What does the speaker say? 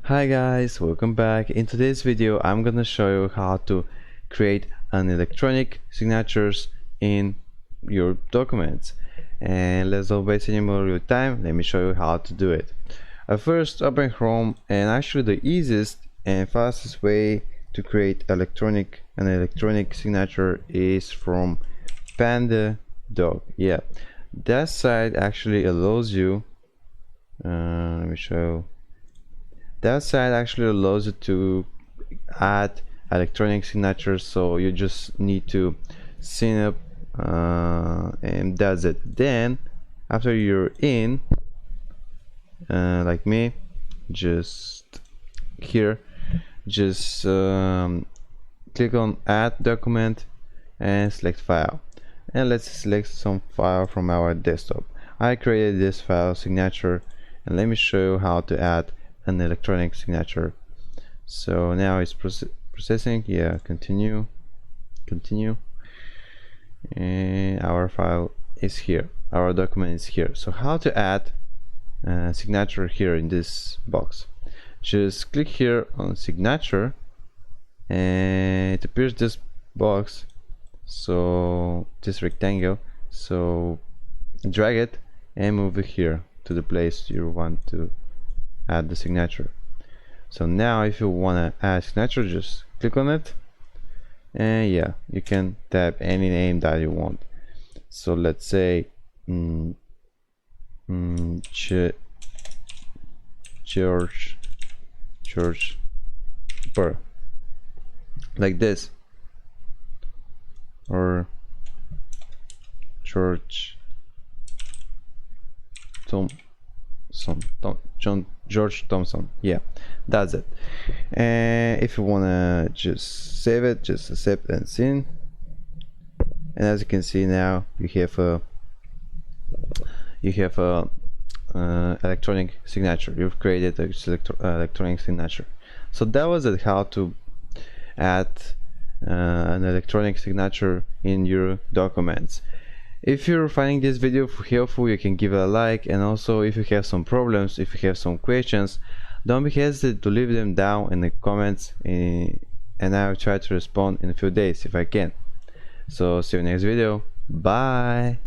Hi guys, welcome back. In today's video I'm gonna show you how to create an electronic signatures in your documents. And let's not waste any more of your time, let me show you how to do it. First, open Chrome, and actually the easiest and fastest way to create an electronic signature is from PandaDoc. Yeah, that site actually allows you let me show you. That site actually allows you to add electronic signatures, so you just need to sign up and that's it. Then after you're in, like me, just here, just click on add document and select file, and let's select some file from our desktop. I created this file signature, and let me show you how to add an electronic signature. So now it's processing. Yeah, continue, and our file is here, our document is here. So how to add a signature here in this box? Just click here on signature and it appears this box, so this rectangle, so drag it and move it here to the place you want to add the signature. So now if you want to add signature, just click on it, and yeah, you can type any name that you want. So let's say George Burr, like this, or George George Thompson. Yeah, that's it. And if you wanna just save it, just accept and send. And as you can see now, you have a electronic signature. You've created a electronic signature. So that was it, how to add an electronic signature in your documents. If you're finding this video helpful, you can give it a like, and also if you have some problems, if you have some questions, don't be hesitant to leave them down in the comments, and I'll try to respond in a few days if I can. So see you next video. Bye.